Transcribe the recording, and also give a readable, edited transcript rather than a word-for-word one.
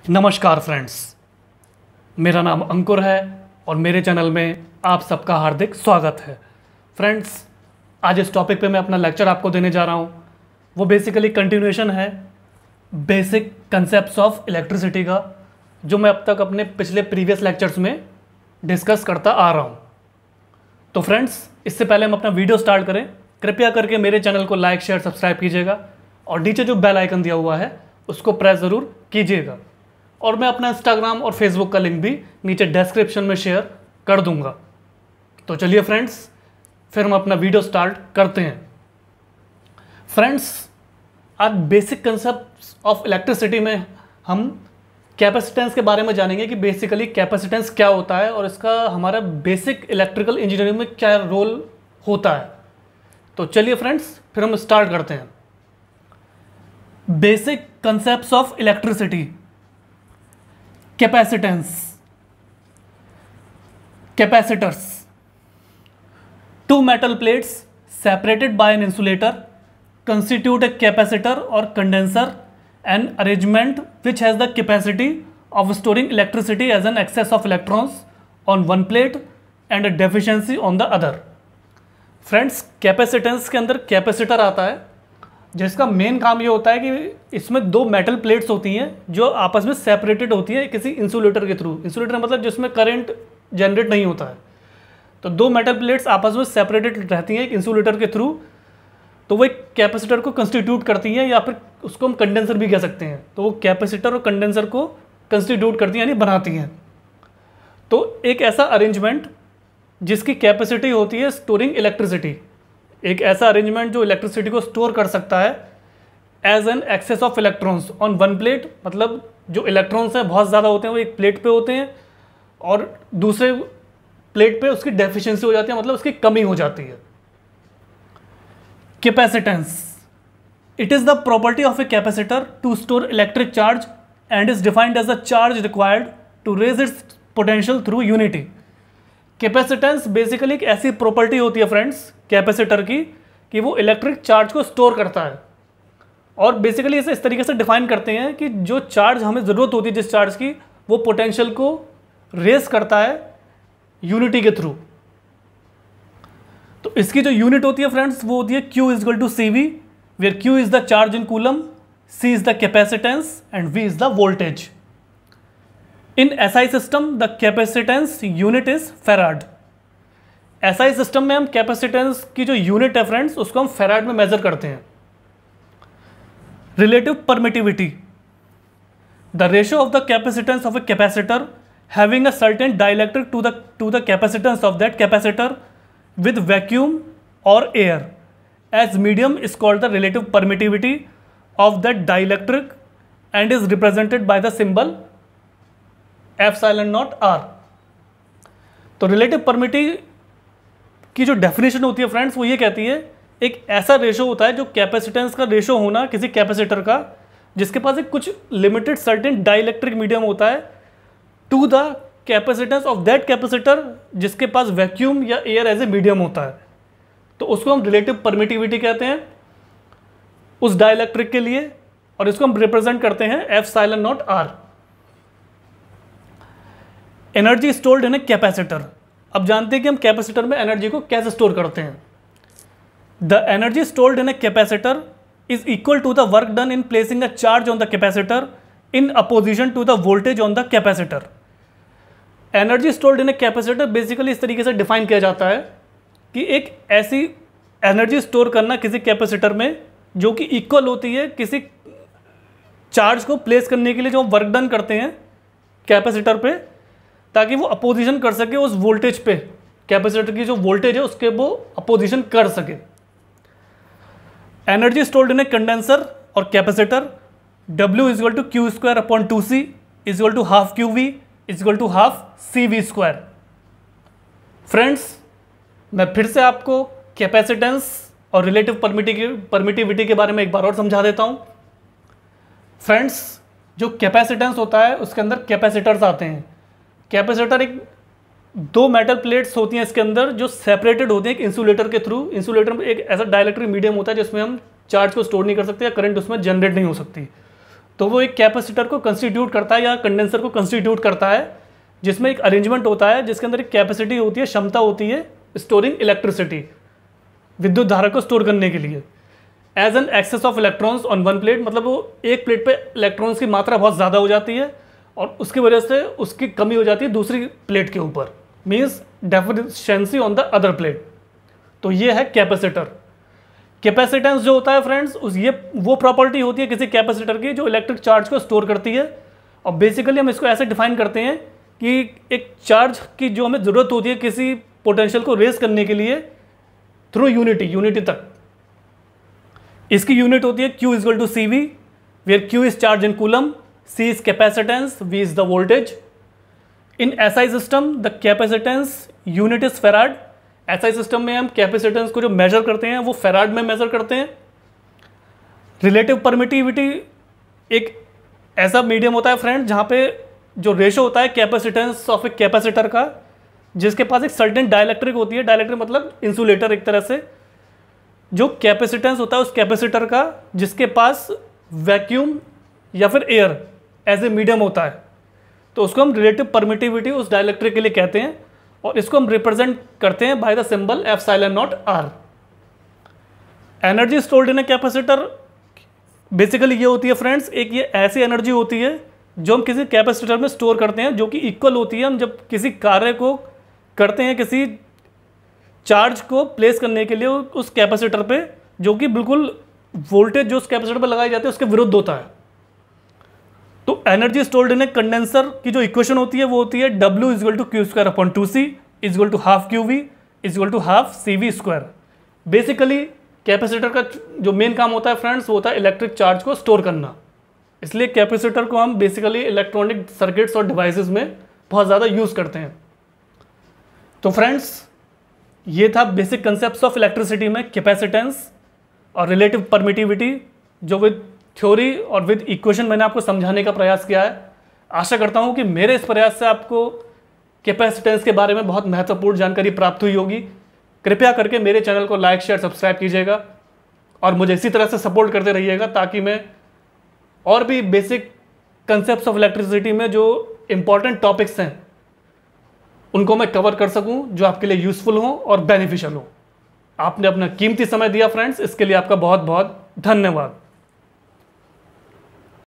नमस्कार फ्रेंड्स, मेरा नाम अंकुर है और मेरे चैनल में आप सबका हार्दिक स्वागत है। फ्रेंड्स, आज इस टॉपिक पे मैं अपना लेक्चर आपको देने जा रहा हूँ। वो बेसिकली कंटिन्यूएशन है बेसिक कंसेप्ट्स ऑफ इलेक्ट्रिसिटी का, जो मैं अब तक अपने पिछले प्रीवियस लेक्चर्स में डिस्कस करता आ रहा हूँ। तो फ्रेंड्स, इससे पहले हम अपना वीडियो स्टार्ट करें, कृपया करके मेरे चैनल को लाइक शेयर सब्सक्राइब कीजिएगा और नीचे जो बेल आइकन दिया हुआ है उसको प्रेस ज़रूर कीजिएगा। और मैं अपना इंस्टाग्राम और फेसबुक का लिंक भी नीचे डिस्क्रिप्शन में शेयर कर दूंगा। तो चलिए फ्रेंड्स, फिर हम अपना वीडियो स्टार्ट करते हैं। फ्रेंड्स, आज बेसिक कंसेप्ट्स ऑफ इलेक्ट्रिसिटी में हम कैपेसिटेंस के बारे में जानेंगे कि बेसिकली कैपेसिटेंस क्या होता है और इसका हमारा बेसिक इलेक्ट्रिकल इंजीनियरिंग में क्या रोल होता है। तो चलिए फ्रेंड्स, फिर हम स्टार्ट करते हैं। Basic concepts of electricity. Capacitance, capacitors, two metal plates separated by an insulator constitute a capacitor or condenser, an arrangement which has the capacity of storing electricity as an excess of electrons on one plate and a deficiency on the other. Friends, capacitance के अंदर capacitor आता है जिसका main काम ये होता है कि इसमें दो मेटल प्लेट्स होती हैं जो आपस में सेपरेटेड होती है किसी इंसुलेटर के थ्रू। इंसुलेटर मतलब जिसमें करंट जनरेट नहीं होता है। तो दो मेटल प्लेट्स आपस में सेपरेटेड रहती हैं एक इंसुलेटर के थ्रू, तो वो एक कैपेसिटर को कंस्टिट्यूट करती हैं, या फिर उसको हम कंडेंसर भी कह सकते हैं। तो वो कैपेसिटर और कंडेंसर को कंस्टिट्यूट करती हैं, यानी बनाती हैं। तो एक ऐसा अरेंजमेंट जिसकी कैपेसिटी होती है स्टोरिंग इलेक्ट्रिसिटी, एक ऐसा अरेंजमेंट जो इलेक्ट्रिसिटी को स्टोर कर सकता है as an excess of electrons on one plate, मतलब जो इलेक्ट्रॉन्स हैं बहुत ज़्यादा होते हैं वो एक प्लेट पे होते हैं और दूसरे प्लेट पे उसकी डेफिशिएंसी हो जाती है, मतलब उसकी कमी हो जाती है। Capacitance, it is the property of a capacitor to store electric charge and is defined as the charge required to raise its potential through unity. Capacitance basically एक ऐसी प्रॉपर्टी होती है फ्रेंड्स कैपेसिटर की कि वो इलेक्ट्रिक चार्ज को store करता है। और बेसिकली इसे इस तरीके से डिफाइन करते हैं कि जो चार्ज हमें ज़रूरत होती है जिस चार्ज की, वो पोटेंशियल को रेज करता है यूनिटी के थ्रू। तो इसकी जो यूनिट होती है फ्रेंड्स वो होती है Q is equal to CV, where Q is the charge in coulomb, C is the capacitance and V is the voltage. In SI system the capacitance unit is farad. SI system में हम capacitance की जो unit है friends उसको हम farad में major करते हैं। Relative permittivity, the ratio of the capacitance of a capacitor having a certain dielectric to the capacitance of that capacitor with vacuum or air as medium is called the relative permittivity of that dielectric and is represented by the symbol epsilon naught r। तो relative permittivity की जो definition होती है friends वो ये कहती है एक ऐसा रेशो होता है जो कैपेसिटेंस का रेशो होना किसी कैपेसिटर का जिसके पास एक कुछ लिमिटेड सर्टेन डाइलेक्ट्रिक मीडियम होता है to the capacitance of that capacitor जिसके पास वैक्यूम या एयर एज ए मीडियम होता है। तो उसको हम रिलेटिव परमिटिविटी कहते हैं उस डाइलेक्ट्रिक के लिए, और इसको हम रिप्रेजेंट करते हैं epsilon naught R. Energy stored in a capacitor. अब जानते हैं कि हम कैपेसिटर में एनर्जी को कैसे स्टोर करते हैं। The energy stored in a capacitor is equal to the work done in placing a charge on the capacitor in opposition to the voltage on the capacitor. Energy stored in a capacitor basically इस तरीके से define किया जाता है कि एक ऐसी energy store करना किसी कैपेसिटर में जो कि इक्वल होती है किसी चार्ज को प्लेस करने के लिए जो हम वर्क डन करते हैं कैपेसिटर पे, ताकि वो अपोजिशन कर सके उस वोल्टेज पे, कैपेसिटर की जो वोल्टेज है उसके वो अपोजिशन कर सके। Energy stored in a condenser और capacitor, W is equal to Q square upon 2C is equal to half QV is equal to half CV square. Friends, मैं फिर से आपको कैपेसिटेंस और रिलेटिव परमिटिविटी के बारे में एक बार और समझा देता हूँ। फ्रेंड्स, जो कैपेसिटेंस होता है उसके अंदर कैपेसिटर्स आते हैं। कैपेसिटर एक दो मेटल प्लेट्स होती हैं इसके अंदर जो सेपरेटेड होते हैं एक इंसुलेटर के थ्रू। इंसुलेटर में एक ऐसा डाइलेक्ट्रिक मीडियम होता है जिसमें हम चार्ज को स्टोर नहीं कर सकते या करंट उसमें जनरेट नहीं हो सकती। तो वो एक कैपेसिटर को कंस्टिट्यूट करता है या कंडेंसर को कंस्टिट्यूट करता है, जिसमें एक अरेंजमेंट होता है जिसके अंदर एक कैपेसिटी होती है, क्षमता होती है स्टोरिंग इलेक्ट्रिसिटी, विद्युत धारा को स्टोर करने के लिए। As an excess of electrons on one plate, मतलब वो एक प्लेट पे इलेक्ट्रॉन्स की मात्रा बहुत ज़्यादा हो जाती है और उसकी वजह से उसकी कमी हो जाती है दूसरी प्लेट के ऊपर, means deficiency on the other plate. तो ये है कैपेसिटर। कैपेसिटेंस जो होता है फ्रेंड्स, ये वो प्रॉपर्टी होती है किसी कैपेसिटर की जो इलेक्ट्रिक चार्ज को स्टोर करती है। और बेसिकली हम इसको ऐसे डिफाइन करते हैं कि एक चार्ज की जो हमें ज़रूरत होती है किसी पोटेंशियल को रेज करने के लिए थ्रू यूनिटी तक, इसकी यूनिट होती है Q equal to CV, where Q is charge in coulomb, C is capacitance, V is the voltage. In SI system the capacitance unit is farad. SI system में हम capacitance को जो major करते हैं वो फेराड में मेजर करते हैं। रिलेटिव परमिटिविटी एक ऐसा मीडियम होता है फ्रेंड जहाँ पे जो रेशो होता है कैपेसिटेंस ऑफ ए कैपेसिटर का, जिसके पास एक सर्टेन डाइलेक्ट्रिक होती है। डाइलेक्ट्रिक मतलब इंसुलेटर एक तरह से, जो कैपेसिटेंस होता है उस कैपेसिटर का जिसके पास वैक्यूम या फिर एयर एज ए मीडियम होता है, तो उसको हम रिलेटिव परमिटिविटी उस डाइलेक्ट्रिक के लिए कहते हैं। और इसको हम रिप्रेजेंट करते हैं by the symbol ε0r। Energy stored in a capacitor basically ये होती है फ्रेंड्स, एक ये ऐसी एनर्जी होती है जो हम किसी कैपेसिटर में स्टोर करते हैं, जो कि इक्वल होती है हम जब किसी कार्य को करते हैं, किसी चार्ज को प्लेस करने के लिए उस कैपेसिटर पे, जो कि बिल्कुल वोल्टेज जो उस कैपेसिटर पर लगाई जाती है उसके विरुद्ध होता है। तो energy stored in a condenser की जो इक्वेशन होती है वो होती है W equal to Q²/2C equal to half QV equal to half CV²। Basically capacitor का जो मेन काम होता है फ्रेंड्स वो होता है इलेक्ट्रिक चार्ज को स्टोर करना, इसलिए कैपेसिटर को हम बेसिकली इलेक्ट्रॉनिक सर्किट्स और डिवाइसेस में बहुत ज़्यादा यूज़ करते हैं। तो फ्रेंड्स ये था बेसिक कंसेप्ट्स ऑफ इलेक्ट्रिसिटी में कैपेसिटेंस और रिलेटिव परमिटिविटी, जो विद थ्योरी और विद इक्वेशन मैंने आपको समझाने का प्रयास किया है। आशा करता हूँ कि मेरे इस प्रयास से आपको कैपेसिटेंस के बारे में बहुत महत्वपूर्ण जानकारी प्राप्त हुई होगी। कृपया करके मेरे चैनल को लाइक शेयर सब्सक्राइब कीजिएगा और मुझे इसी तरह से सपोर्ट करते रहिएगा, ताकि मैं और भी बेसिक कंसेप्ट्स ऑफ इलेक्ट्रिसिटी में जो इम्पॉर्टेंट टॉपिक्स हैं उनको मैं कवर कर सकूं, जो आपके लिए यूज़फुल हो और बेनिफिशियल हो। आपने अपना कीमती समय दिया फ्रेंड्स, इसके लिए आपका बहुत बहुत धन्यवाद।